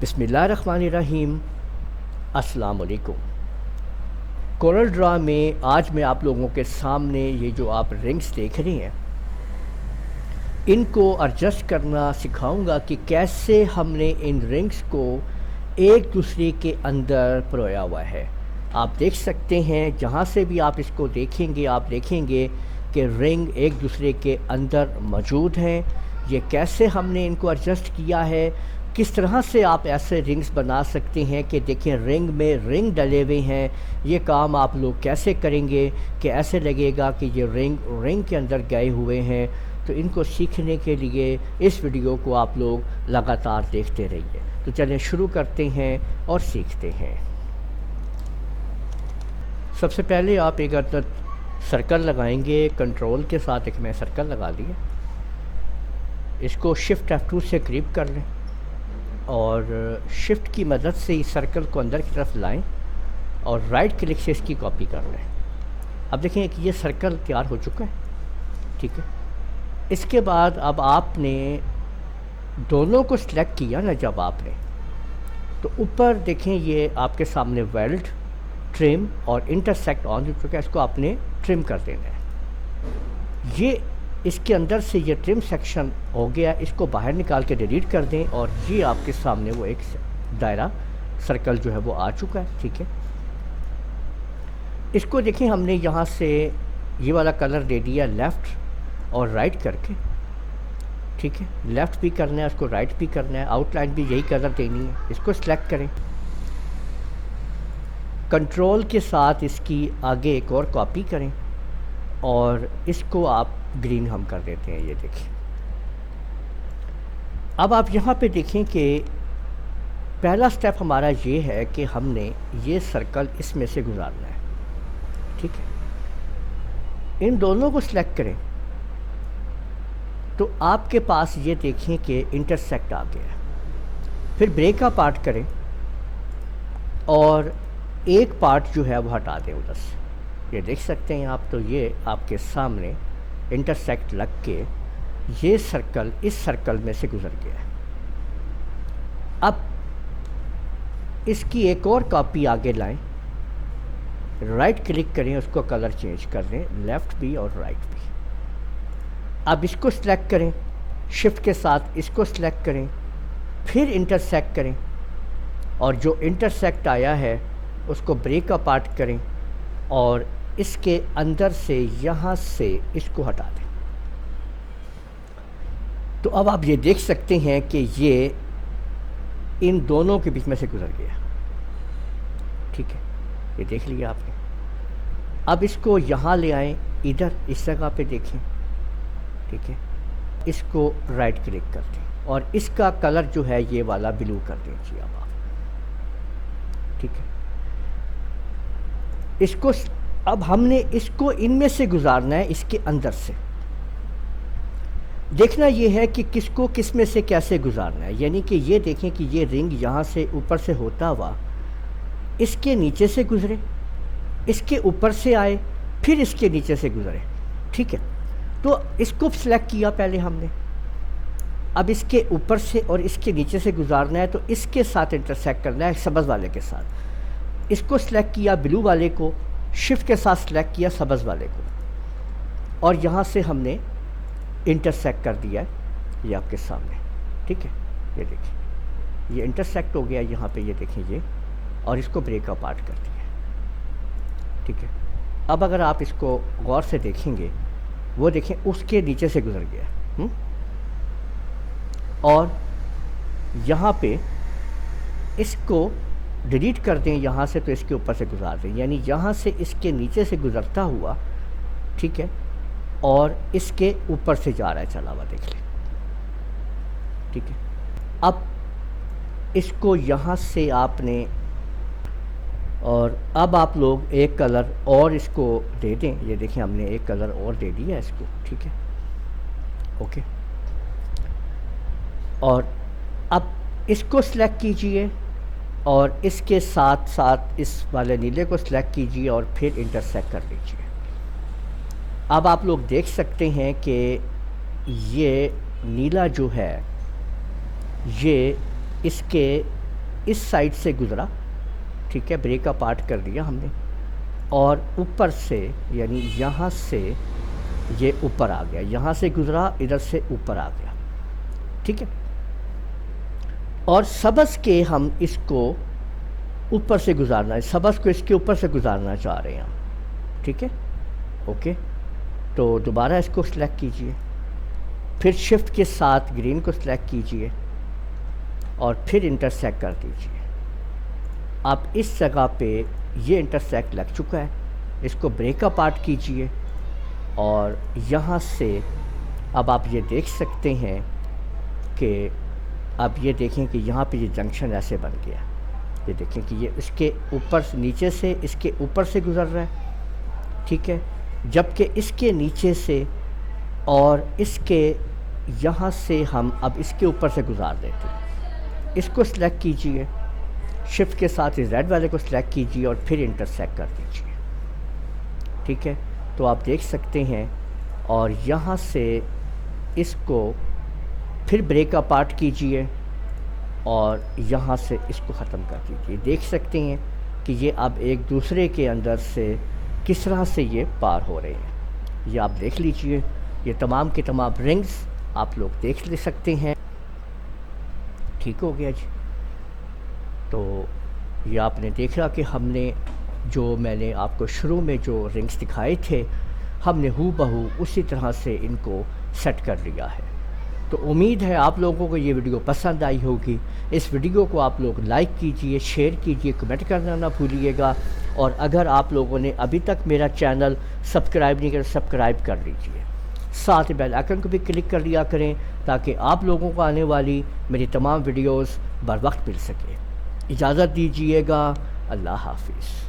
بسم اللہ الرحمن الرحیم۔ السلام علیکم۔ کورل ڈرا میں آج میں آپ لوگوں کے سامنے یہ جو آپ رنگز دیکھ رہے ہیں ان کو ایڈجسٹ کرنا سکھاؤں گا کہ کیسے ہم نے ان رنگز کو ایک دوسرے کے اندر پرویا ہوا ہے۔ آپ دیکھ سکتے ہیں جہاں سے بھی آپ اس کو دیکھیں گے آپ دیکھیں گے کہ رنگ ایک دوسرے کے اندر موجود ہیں۔ یہ کیسے ہم نے ان کو ایڈجسٹ کیا ہے، کس طرح سے آپ ایسے رنگز بنا سکتے ہیں کہ دیکھیں رنگ میں رنگ ڈلے ہوئے ہیں۔ یہ کام آپ لوگ کیسے کریں گے کہ ایسے لگے گا کہ یہ رنگ کے اندر گئے ہوئے ہیں۔ تو ان کو سیکھنے کے لیے اس ویڈیو کو آپ لوگ لگاتار دیکھتے رہیے۔ تو چلیں شروع کرتے ہیں اور سیکھتے ہیں۔ سب سے پہلے آپ ایک عدد سرکل لگائیں گے، کنٹرول کے ساتھ ایک میں سرکل لگا لیا۔ اس کو شفٹ F2 سے قریب کر لیں اور شفٹ کی مدد سے اس سرکل کو اندر کی طرف لائیں اور رائٹ کلک سے اس کی کاپی کر لیں۔ اب دیکھیں کہ یہ سرکل تیار ہو چکا ہے، ٹھیک ہے۔ اس کے بعد اب آپ نے دونوں کو سلیکٹ کیا نا، جب آپ نے تو اوپر دیکھیں یہ آپ کے سامنے ویلڈ، ٹرم اور انٹرسیکٹ آن ہو چکا ہے۔ اس کو آپ نے ٹرم کر دینا ہے۔ یہ اس کے اندر سے یہ ٹرم سیکشن ہو گیا، اس کو باہر نکال کے ڈیلیٹ کر دیں اور یہ آپ کے سامنے وہ ایک دائرہ سرکل جو ہے وہ آ چکا ہے، ٹھیک ہے۔ اس کو دیکھیں ہم نے یہاں سے یہ والا کلر دے دیا لیفٹ اور رائٹ کر کے، ٹھیک ہے۔ لیفٹ بھی کرنا ہے، اس کو رائٹ بھی کرنا ہے، آؤٹ لائن بھی یہی کلر دینی ہے۔ اس کو سلیکٹ کریں، کنٹرول کے ساتھ اس کی آگے ایک اور کاپی کریں اور اس کو آپ گرین ہم کر دیتے ہیں، یہ دیکھیں۔ اب آپ یہاں پہ دیکھیں کہ پہلا سٹیپ ہمارا یہ ہے کہ ہم نے یہ سرکل اس میں سے گزارنا ہے، ٹھیک ہے۔ ان دونوں کو سلیکٹ کریں تو آپ کے پاس یہ دیکھیں کہ انٹرسیکٹ آ گیا ہے۔ پھر بریک کا پارٹ کریں اور ایک پارٹ جو ہے وہ ہٹا دیں ادھر سے، یہ دیکھ سکتے ہیں آپ۔ تو یہ آپ کے سامنے انٹرسیکٹ لگ کے یہ سرکل اس سرکل میں سے گزر گیا ہے۔ اب اس کی ایک اور کاپی آگے لائیں، رائٹ کلک کریں، اس کو کلر چینج کر دیں، لیفٹ بھی اور رائٹ بھی۔ اب اس کو سلیکٹ کریں، شفٹ کے ساتھ اس کو سلیکٹ کریں، پھر انٹرسیکٹ کریں اور جو انٹرسیکٹ آیا ہے اس کو بریک اپارٹ کریں اور اس کے اندر سے یہاں سے اس کو ہٹا دیں۔ تو اب آپ یہ دیکھ سکتے ہیں کہ یہ ان دونوں کے بیچ میں سے گزر گیا، ٹھیک ہے۔ یہ دیکھ لیا آپ نے۔ اب اس کو یہاں لے آئیں، ادھر اس جگہ پہ دیکھیں، ٹھیک ہے۔ اس کو رائٹ کلک کر دیں اور اس کا کلر جو ہے یہ والا بلو کر دیجیے اب آپ، ٹھیک ہے۔ اس کو اب ہم نے اس کو ان میں سے گزارنا ہے، اس کے اندر سے دیکھنا یہ ہے کہ کس کو کس میں سے کیسے گزارنا ہے۔ یعنی کہ یہ دیکھیں کہ یہ رنگ یہاں سے اوپر سے ہوتا ہوا اس کے نیچے سے گزرے، اس کے اوپر سے آئے، پھر اس کے نیچے سے گزرے، ٹھیک ہے۔ تو اس کو سلیکٹ کیا پہلے ہم نے، اب اس کے اوپر سے اور اس کے نیچے سے گزارنا ہے تو اس کے ساتھ انٹرسیکٹ کرنا ہے، سبز والے کے ساتھ۔ اس کو سلیکٹ کیا بلو والے کو، شفٹ کے ساتھ سلیکٹ کیا سبز والے کو اور یہاں سے ہم نے انٹرسیکٹ کر دیا ہے، یہ آپ کے سامنے، ٹھیک ہے۔ یہ دیکھیں یہ انٹرسیکٹ ہو گیا یہاں پہ، یہ دیکھیں یہ، اور اس کو بریک اپارٹ کر دیا، ٹھیک ہے۔ اب اگر آپ اس کو غور سے دیکھیں گے، وہ دیکھیں اس کے نیچے سے گزر گیا اور یہاں پہ اس کو ڈیلیٹ کر دیں یہاں سے تو اس کے اوپر سے گزار دیں، یعنی یہاں سے اس کے نیچے سے گزرتا ہوا، ٹھیک ہے، اور اس کے اوپر سے جا رہا ہے چلا ہوا، دیکھ لیں، ٹھیک ہے۔ اب اس کو یہاں سے آپ نے، اور اب آپ لوگ ایک کلر اور اس کو دے دیں، یہ دیکھیں ہم نے ایک کلر اور دے دیا ہے اس کو، ٹھیک ہے، اوکے۔ اور اب اس کو سلیکٹ کیجئے اور اس کے ساتھ ساتھ اس والے نیلے کو سلیکٹ کیجئے اور پھر انٹرسیکٹ کر لیجئے۔ اب آپ لوگ دیکھ سکتے ہیں کہ یہ نیلا جو ہے یہ اس کے اس سائڈ سے گزرا، ٹھیک ہے، بریک اپارٹ کر دیا ہم نے، اور اوپر سے یعنی یہاں سے یہ اوپر آ گیا، یہاں سے گزرا ادھر سے اوپر آ گیا، ٹھیک ہے، اور سبز کے ہم اس کو اوپر سے گزارنا ہے، سبز کو اس کے اوپر سے گزارنا چاہ رہے ہیں ہم، ٹھیک ہے، اوکے، تو دوبارہ اس کو سلیکٹ کیجئے، پھر شفٹ کے ساتھ گرین کو سلیکٹ کیجئے اور پھر انٹرسیکٹ کر دیجئے۔ اب اس جگہ پہ یہ انٹرسیکٹ لگ چکا ہے، اس کو بریک اپارٹ کیجئے اور یہاں سے اب آپ یہ دیکھ سکتے ہیں کہ اب یہ دیکھیں کہ یہاں پہ یہ جنکشن ایسے بن گیا، یہ دیکھیں کہ یہ اس کے اوپر سے نیچے سے اس کے اوپر سے گزر رہا ہے، ٹھیک ہے، جبکہ اس کے نیچے سے اور اس کے یہاں سے ہم اب اس کے اوپر سے گزار دیتے ہیں۔ اس کو سلیکٹ کیجئے، شفٹ کے ساتھ اس ریڈ والے کو سلیکٹ کیجئے اور پھر انٹرسیکٹ کر دیجئے، ٹھیک ہے، تو آپ دیکھ سکتے ہیں، اور یہاں سے اس کو پھر بریک اپارٹ کیجئے اور یہاں سے اس کو ختم کر دیجئے۔ دیکھ سکتے ہیں کہ یہ اب ایک دوسرے کے اندر سے کس طرح سے یہ پار ہو رہے ہیں، یہ آپ دیکھ لیجئے، یہ تمام کے تمام رنگز آپ لوگ دیکھ لے سکتے ہیں، ٹھیک ہو گیا جی۔ تو یہ آپ نے دیکھا کہ ہم نے جو میں نے آپ کو شروع میں جو رنگز دکھائے تھے، ہم نے ہو بہو اسی طرح سے ان کو سیٹ کر لیا ہے۔ تو امید ہے آپ لوگوں کو یہ ویڈیو پسند آئی ہوگی۔ اس ویڈیو کو آپ لوگ لائک کیجئے، شیئر کیجئے، کمنٹ کرنا نہ بھولیے گا، اور اگر آپ لوگوں نے ابھی تک میرا چینل سبسکرائب نہیں کیا تو سبسکرائب کر لیجئے، ساتھ بیل آئیکن کو بھی کلک کر لیا کریں تاکہ آپ لوگوں کو آنے والی میری تمام ویڈیوز بر وقت مل سکے۔ اجازت دیجیے گا، اللہ حافظ۔